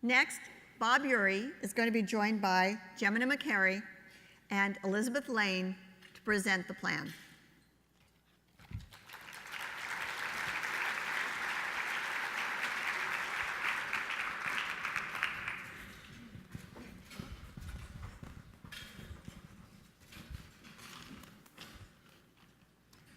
Next, Bob Urey is going to be joined by Gemina McCary and Elizabeth Lane to present the plan.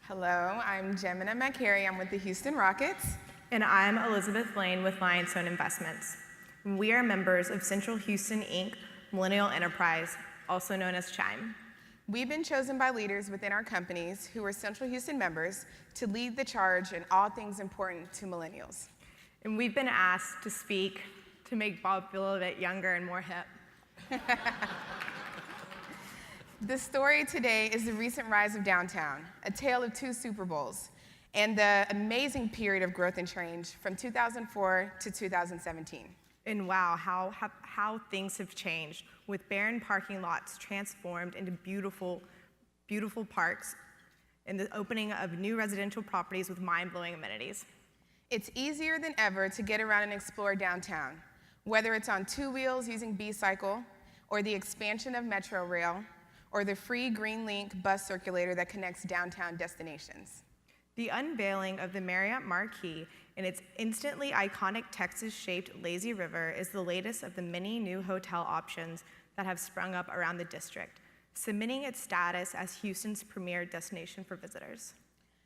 Hello, I'm Gemina McCary. I'm with the Houston Rockets. And I'm Elizabeth Lane with Lionstone Investments. We are members of Central Houston, Inc., Millennial Enterprise, also known as Chime. We've been chosen by leaders within our companies who are Central Houston members to lead the charge in all things important to millennials. And we've been asked to speak to make Bob feel a bit younger and more hip. The story today is the recent rise of downtown, a tale of 2 Super Bowls, and the amazing period of growth and change from 2004 to 2017. And wow, how things have changed, with barren parking lots transformed into beautiful, beautiful parks and the opening of new residential properties with mind-blowing amenities. It's easier than ever to get around and explore downtown, whether it's on 2 wheels using B-Cycle, or the expansion of Metro Rail, or the free Green Link bus circulator that connects downtown destinations. The unveiling of the Marriott Marquis and its instantly iconic Texas-shaped lazy river is the latest of the many new hotel options that have sprung up around the district, cementing its status as Houston's premier destination for visitors.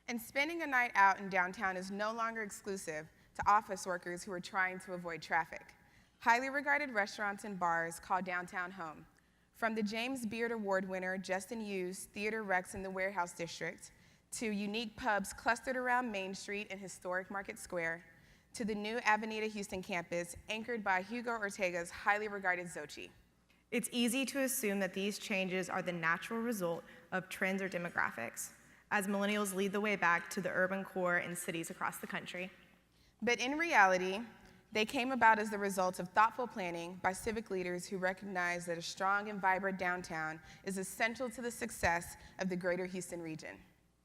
And spending a night out in downtown is no longer exclusive to office workers who are trying to avoid traffic. Highly regarded restaurants and bars call downtown home. From the James Beard Award winner Justin Yu's Theater Rex in the Warehouse District, to unique pubs clustered around Main Street and historic Market Square, to the new Avenida Houston campus anchored by Hugo Ortega's highly regarded Xochi. It's easy to assume that these changes are the natural result of trends or demographics, as millennials lead the way back to the urban core in cities across the country. But in reality, they came about as the result of thoughtful planning by civic leaders who recognize that a strong and vibrant downtown is essential to the success of the greater Houston region.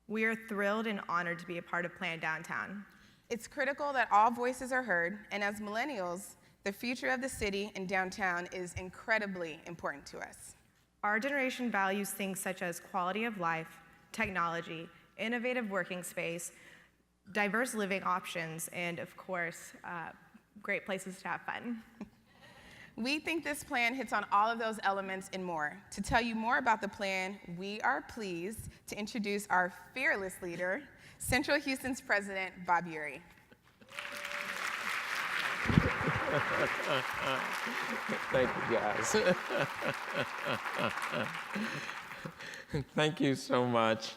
We are thrilled and honored to be a part of Plan Downtown. It's critical that all voices are heard, and as millennials, the future of the city and downtown is incredibly important to us. Our generation values things such as quality of life, technology, innovative working space, diverse living options, and of course, great places to have fun. We think this plan hits on all of those elements and more. To tell you more about the plan, we are pleased to introduce our fearless leader, Central Houston's president, Bob Urey. Thank you, guys. Thank you so much.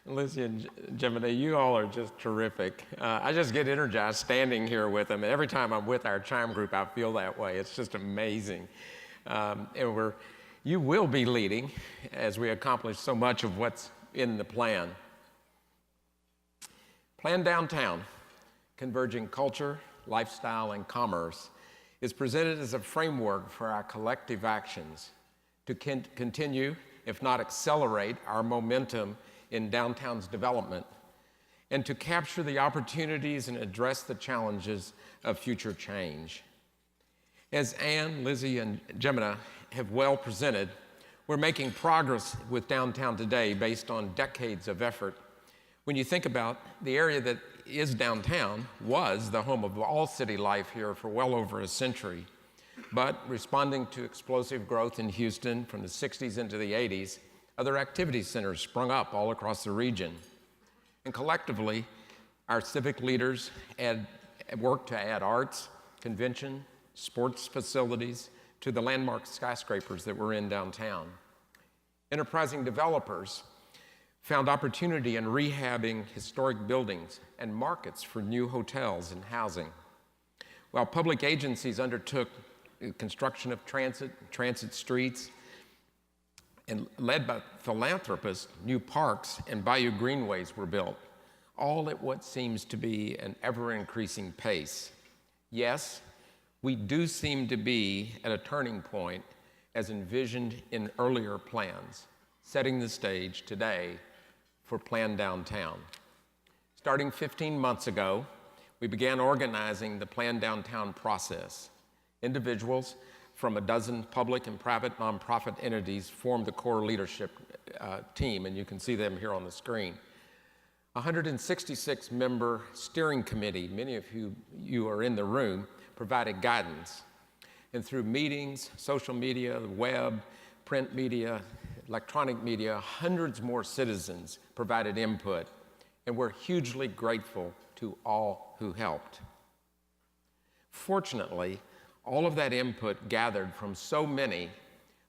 Lizzie and Gemina, you all are just terrific. I just get energized standing here with them. Every time I'm with our Chime group, I feel that way. It's just amazing. And you will be leading as we accomplish so much of what's in the plan. Plan Downtown, Converging Culture, Lifestyle, and Commerce, is presented as a framework for our collective actions to continue, if not accelerate, our momentum in downtown's development, and to capture the opportunities and address the challenges of future change. As Ann, Lizzie, and Gemina have well presented, we're making progress with downtown today based on decades of effort. When you think about the area that is downtown was the home of all city life here for well over a century, but responding to explosive growth in Houston from the 60s into the 80s, other activity centers sprung up all across the region. And collectively, our civic leaders worked to add arts, convention, sports facilities to the landmark skyscrapers that were in downtown. Enterprising developers found opportunity in rehabbing historic buildings and markets for new hotels and housing, while public agencies undertook construction of transit streets, and led by philanthropists, new parks and bayou greenways were built, all at what seems to be an ever-increasing pace. Yes, we do seem to be at a turning point as envisioned in earlier plans, setting the stage today for Plan Downtown. Starting 15 months ago, we began organizing the Plan Downtown process. Individuals from a dozen public and private nonprofit entities form the core leadership team, and you can see them here on the screen. 166-member steering committee, many of you are in the room, provided guidance. And through meetings, social media, the web, print media, electronic media, hundreds more citizens provided input, and we're hugely grateful to all who helped. Fortunately, all of that input gathered from so many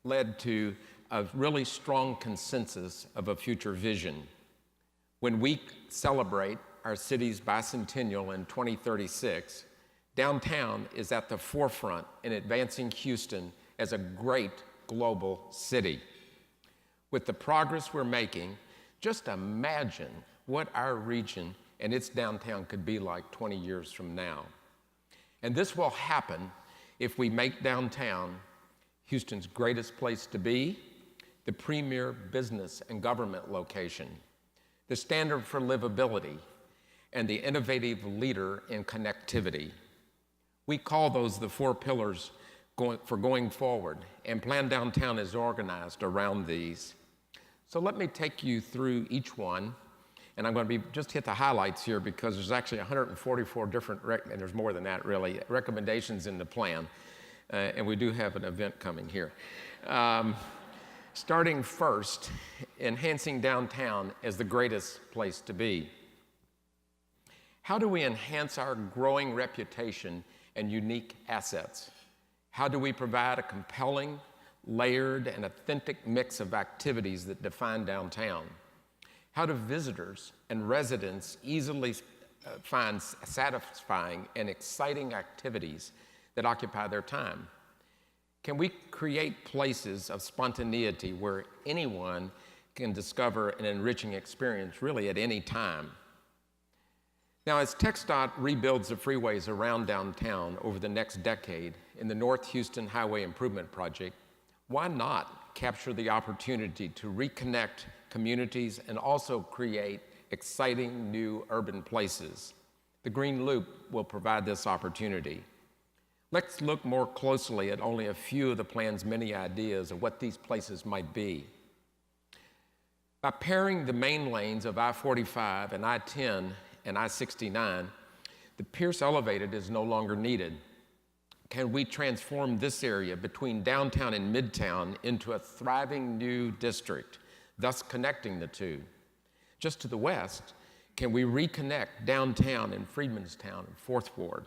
led to a really strong consensus of a future vision. When we celebrate our city's bicentennial in 2036, downtown is at the forefront in advancing Houston as a great global city. With the progress we're making, just imagine what our region and its downtown could be like 20 years from now. And this will happen if we make downtown Houston's greatest place to be, the premier business and government location, the standard for livability, and the innovative leader in connectivity. We call those the 4 pillars for going forward, and Plan Downtown is organized around these. So let me take you through each one, and I'm going to just hit the highlights here because there's actually 144 different, and there's more than that really, recommendations in the plan, and we do have an event coming here. Starting first, enhancing downtown as the greatest place to be. How do we enhance our growing reputation and unique assets? How do we provide a compelling, layered, and authentic mix of activities that define downtown? How do visitors and residents easily find satisfying and exciting activities that occupy their time? Can we create places of spontaneity where anyone can discover an enriching experience really at any time? Now, as TxDOT rebuilds the freeways around downtown over the next decade in the North Houston Highway Improvement Project, why not capture the opportunity to reconnect communities and also create exciting new urban places? The Green Loop will provide this opportunity. Let's look more closely at only a few of the plan's many ideas of what these places might be. By pairing the main lanes of I-45 and I-10 and I-69, the Pierce Elevated is no longer needed. Can we transform this area between downtown and midtown into a thriving new district, thus connecting the two? Just to the west, can we reconnect downtown in Freedmanstown and Fourth Ward?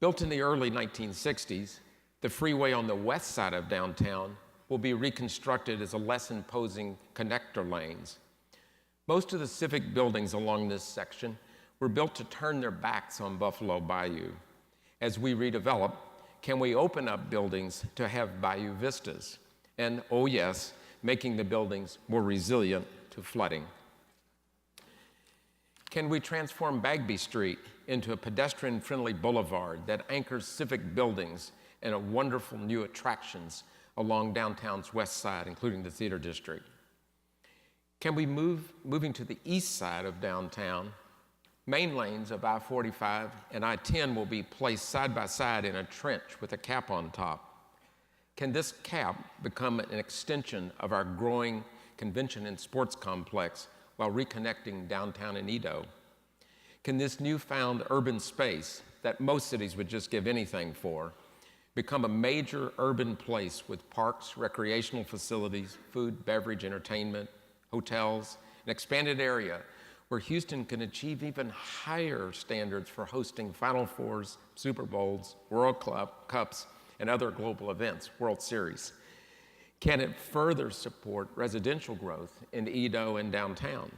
Built in the early 1960s, the freeway on the west side of downtown will be reconstructed as a less imposing connector lanes. Most of the civic buildings along this section were built to turn their backs on Buffalo Bayou. As we redevelop, can we open up buildings to have bayou vistas? And, oh yes, making the buildings more resilient to flooding. Can we transform Bagby Street into a pedestrian-friendly boulevard that anchors civic buildings and wonderful new attractions along downtown's west side, including the Theater District? Can we moving to the east side of downtown, main lanes of I-45 and I-10 will be placed side by side in a trench with a cap on top. Can this cap become an extension of our growing convention and sports complex while reconnecting downtown and Edo? Can this newfound urban space that most cities would just give anything for become a major urban place with parks, recreational facilities, food, beverage, entertainment, hotels, an expanded area where Houston can achieve even higher standards for hosting Final Fours, Super Bowls, World Cups, and other global events, World Series? Can it further support residential growth in Edo and downtown?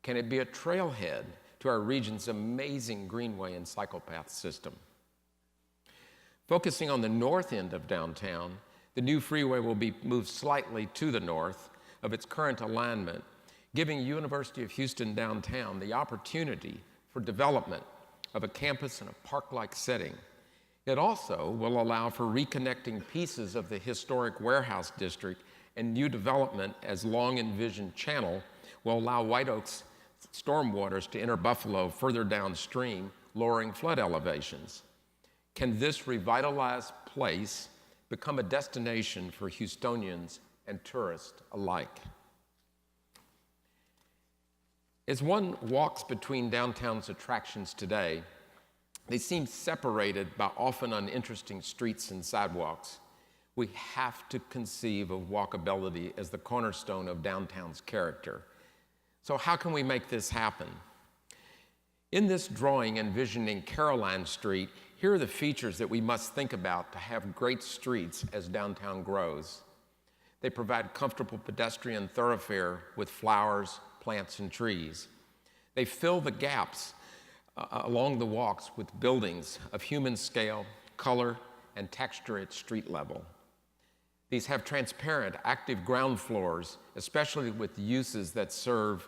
Can it be a trailhead to our region's amazing greenway and cycle path system? Focusing on the north end of downtown, the new freeway will be moved slightly to the north of its current alignment, giving University of Houston downtown the opportunity for development of a campus in a park-like setting. It also will allow for reconnecting pieces of the historic warehouse district, and new development as long-envisioned channel will allow White Oak's stormwaters to enter Buffalo further downstream, lowering flood elevations. can this revitalized place become a destination for Houstonians and tourists alike? As one walks between downtown's attractions today, they seem separated by often uninteresting streets and sidewalks. We have to conceive of walkability as the cornerstone of downtown's character. So how can we make this happen? In this drawing envisioning Caroline Street, here are the features that we must think about to have great streets as downtown grows. They provide comfortable pedestrian thoroughfare with flowers, plants, and trees. They fill the gaps along the walks with buildings of human scale, color, and texture at street level. These have transparent, active ground floors, especially with uses that serve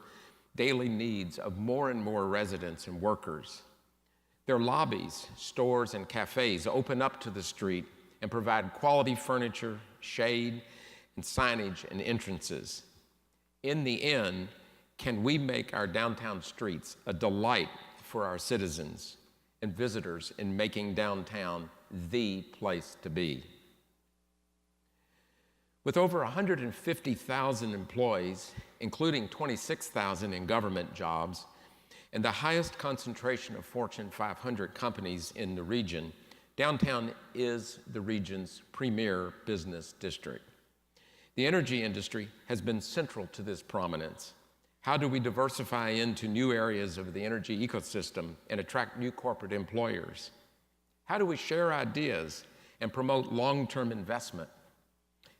daily needs of more and more residents and workers. Their lobbies, stores, and cafes open up to the street and provide quality furniture, shade, and signage and entrances. In the end, can we make our downtown streets a delight for our citizens and visitors in making downtown the place to be? With over 150,000 employees, including 26,000 in government jobs, and the highest concentration of Fortune 500 companies in the region, downtown is the region's premier business district. The energy industry has been central to this prominence. How do we diversify into new areas of the energy ecosystem and attract new corporate employers? How do we share ideas and promote long-term investment?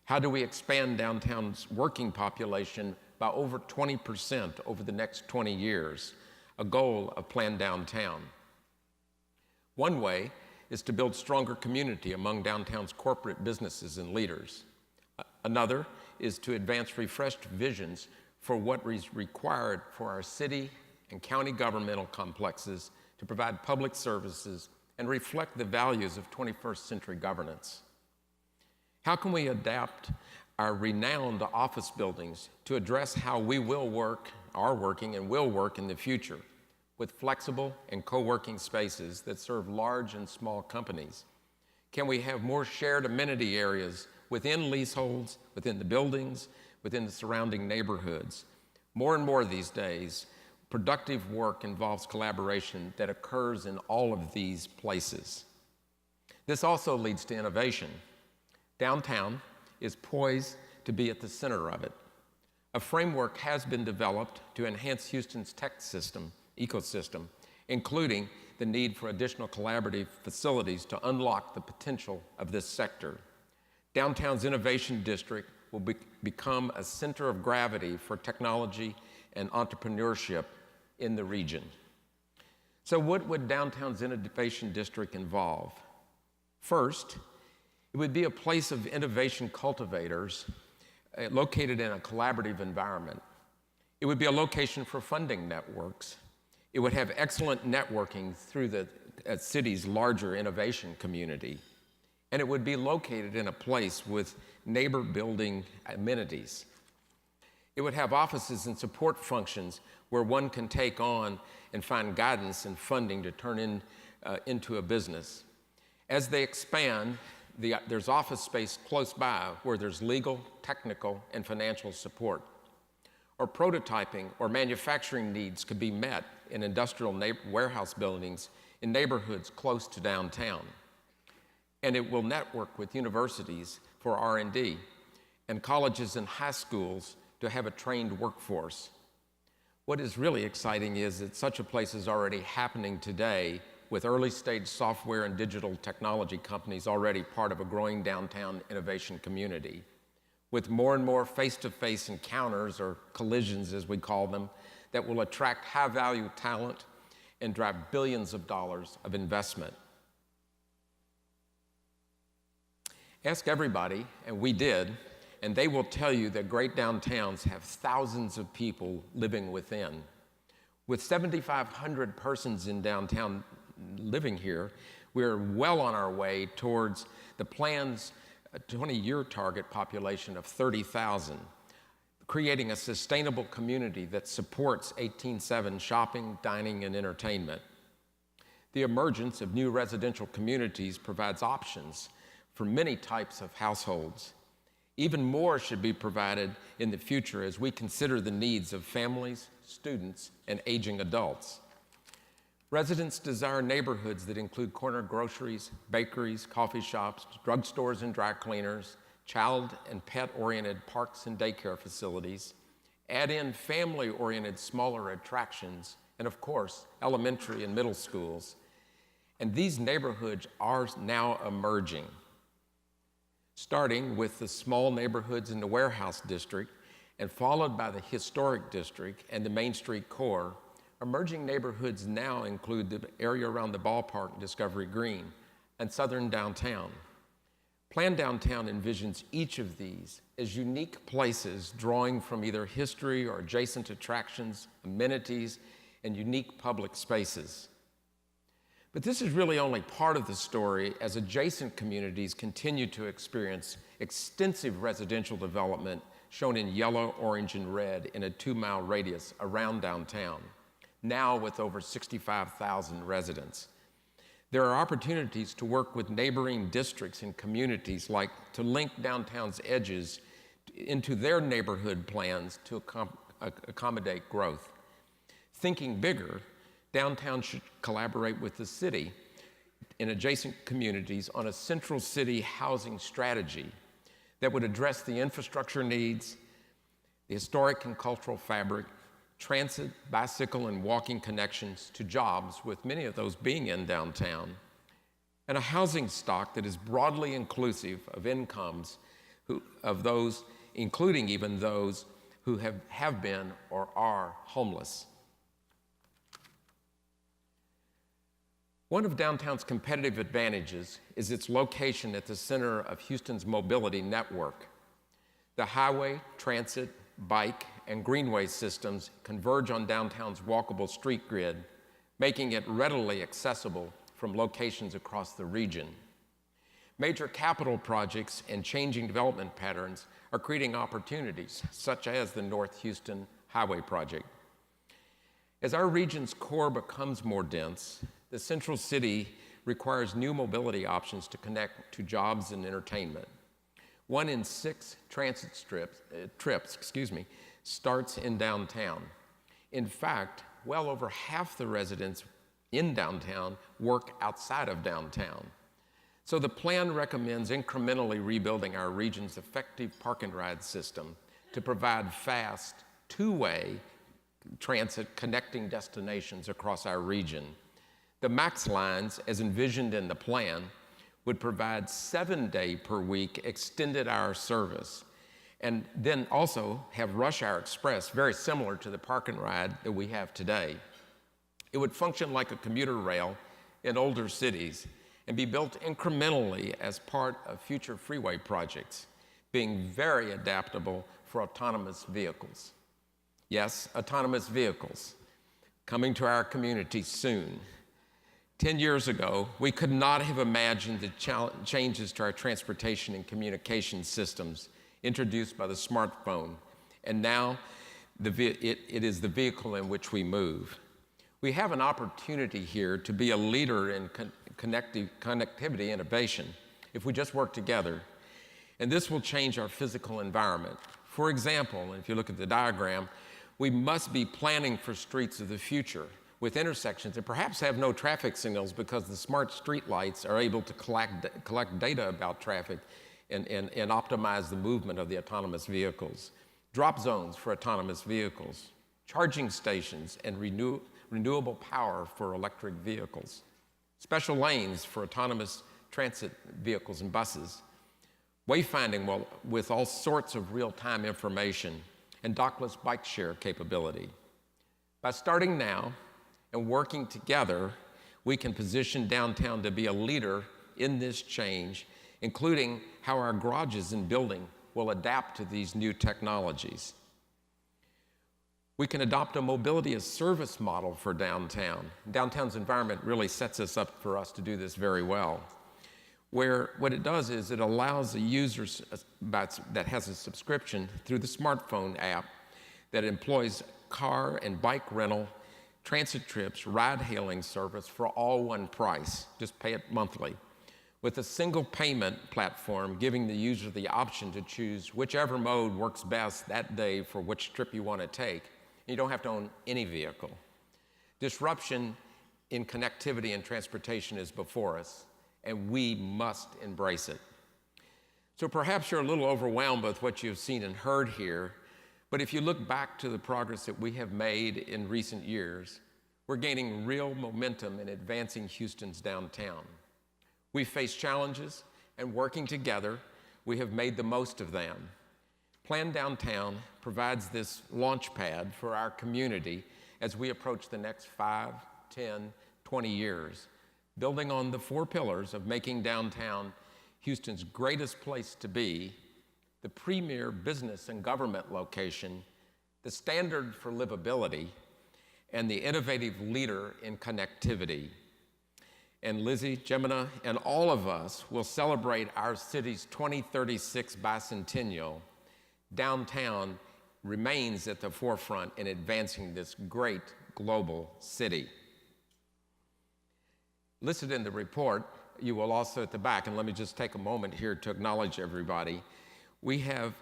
How do we expand downtown's working population by over 20% over the next 20 years, a goal of Plan Downtown? One way is to build stronger community among downtown's corporate businesses and leaders. Another is to advance refreshed visions for what is required for our city and county governmental complexes to provide public services and reflect the values of 21st century governance. How can we adapt our renowned office buildings to address how we will work, are working, and will work in the future with flexible and co-working spaces that serve large and small companies? Can we have more shared amenity areas within leaseholds, within the buildings, within the surrounding neighborhoods? More and more these days, productive work involves collaboration that occurs in all of these places. This also leads to innovation. Downtown is poised to be at the center of it. A framework has been developed to enhance Houston's tech ecosystem, including the need for additional collaborative facilities to unlock the potential of this sector. Downtown's Innovation District will become a center of gravity for technology and entrepreneurship in the region. So what would downtown's Innovation District involve? First, it would be a place of innovation cultivators located in a collaborative environment. It would be a location for funding networks. It would have excellent networking through the city's larger innovation community. And it would be located in a place with neighbor-building amenities. It would have offices and support functions where one can take on and find guidance and funding to turn into a business. As they expand, there's office space close by where there's legal, technical, and financial support. Or prototyping or manufacturing needs could be met in industrial warehouse buildings in neighborhoods close to downtown. And it will network with universities for R&D and colleges and high schools to have a trained workforce. What is really exciting is that such a place is already happening today with early-stage software and digital technology companies already part of a growing downtown innovation community, with more and more face-to-face encounters, or collisions as we call them, that will attract high-value talent and drive billions of dollars of investment. Ask everybody, and we did, and they will tell you that great downtowns have thousands of people living within. With 7,500 persons in downtown living here, we're well on our way towards the plan's 20-year target population of 30,000, creating a sustainable community that supports 18/7 shopping, dining, and entertainment. The emergence of new residential communities provides options for many types of households. Even more should be provided in the future as we consider the needs of families, students, and aging adults. Residents desire neighborhoods that include corner groceries, bakeries, coffee shops, drugstores and dry cleaners, child and pet-oriented parks and daycare facilities, add in family-oriented smaller attractions, and of course, elementary and middle schools. And these neighborhoods are now emerging, starting with the small neighborhoods in the Warehouse District and followed by the Historic District and the Main Street Core. Emerging neighborhoods now include the area around the ballpark, Discovery Green, and southern downtown. Plan Downtown envisions each of these as unique places drawing from either history or adjacent attractions, amenities, and unique public spaces. But this is really only part of the story as adjacent communities continue to experience extensive residential development shown in yellow, orange, and red in a 2-mile radius around downtown, now with over 65,000 residents. There are opportunities to work with neighboring districts and communities like to link downtown's edges into their neighborhood plans to accommodate growth. Thinking bigger, downtown should collaborate with the city in adjacent communities on a central city housing strategy that would address the infrastructure needs, the historic and cultural fabric, transit, bicycle, and walking connections to jobs, with many of those being in downtown, and a housing stock that is broadly inclusive of incomes of those, including even those who have been or are homeless. One of downtown's competitive advantages is its location at the center of Houston's mobility network. The highway, transit, bike, and greenway systems converge on downtown's walkable street grid, making it readily accessible from locations across the region. Major capital projects and changing development patterns are creating opportunities, such as the North Houston Highway Project. As our region's core becomes more dense, the central city requires new mobility options to connect to jobs and entertainment. 1 in 6 transit trips starts in downtown. In fact, well over half the residents in downtown work outside of downtown. So the plan recommends incrementally rebuilding our region's effective park and ride system to provide fast, two-way transit connecting destinations across our region. The MAX lines, as envisioned in the plan, would provide 7-day-per-week extended hour service, and then also have Rush Hour Express, very similar to the park and ride that we have today. It would function like a commuter rail in older cities and be built incrementally as part of future freeway projects, being very adaptable for autonomous vehicles. Yes, autonomous vehicles coming to our community soon. 10 years ago, we could not have imagined the changes to our transportation and communication systems introduced by the smartphone, and now it is the vehicle in which we move. We have an opportunity here to be a leader in connectivity innovation if we just work together, and this will change our physical environment. For example, if you look at the diagram, we must be planning for streets of the future with intersections that perhaps have no traffic signals because the smart street lights are able to collect data about traffic and optimize the movement of the autonomous vehicles. Drop zones for autonomous vehicles, charging stations and renewable power for electric vehicles, special lanes for autonomous transit vehicles and buses, wayfinding with all sorts of real-time information, and dockless bike share capability. By starting now and working together, we can position downtown to be a leader in this change, including how our garages and building will adapt to these new technologies. We can adopt a mobility as service model for downtown. Downtown's environment really sets us up for us to do this very well, where what it does is it allows the users that has a subscription through the smartphone app that employs car and bike rental, transit trips, ride-hailing service for all one price. Just pay it monthly. With a single payment platform giving the user the option to choose whichever mode works best that day for which trip you want to take. You don't have to own any vehicle. Disruption in connectivity and transportation is before us, and we must embrace it. So perhaps you're a little overwhelmed with what you've seen and heard here, but if you look back to the progress that we have made in recent years, we're gaining real momentum in advancing Houston's downtown. We face challenges, and working together, we have made the most of them. Plan Downtown provides this launch pad for our community as we approach the next 5, 10, 20 years, building on the 4 pillars of making downtown Houston's greatest place to be, the premier business and government location, the standard for livability, and the innovative leader in connectivity. And Lizzie, Gemina, and all of us will celebrate our city's 2036 Bicentennial. Downtown remains at the forefront in advancing this great global city. Listed in the report, you will also at the back, and let me just take a moment here to acknowledge everybody. We have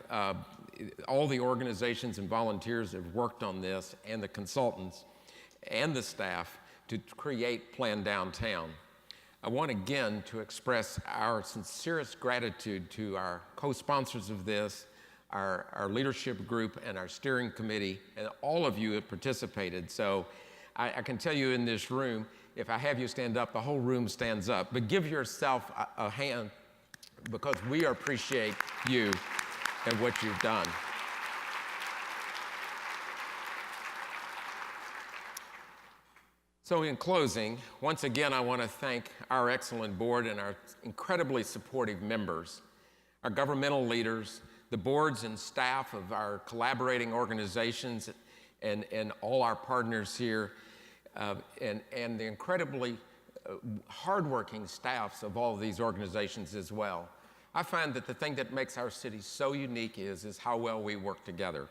all the organizations and volunteers that have worked on this, and the consultants and the staff to create Plan Downtown. I want again to express our sincerest gratitude to our co-sponsors of this, our leadership group and our steering committee, and all of you have participated. So I can tell you in this room, if I have you stand up, the whole room stands up. But give yourself a hand, because we appreciate you and what you've done. So in closing, once again, I want to thank our excellent board and our incredibly supportive members, our governmental leaders, the boards and staff of our collaborating organizations, and all our partners here, and the incredibly hardworking staffs of all of these organizations as well. I find that the thing that makes our city so unique is how well we work together.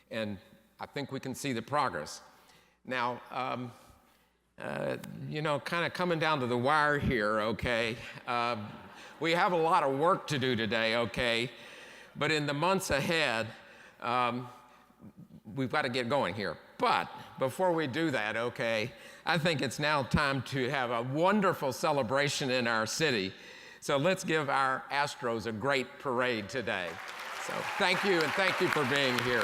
And I think we can see the progress. Now, you know, kind of coming down to the wire here, okay? We have a lot of work to do today, okay? But in the months ahead, we've got to get going here. But before we do that, okay, I think it's now time to have a wonderful celebration in our city. So let's give our Astros a great parade today. So thank you, and thank you for being here.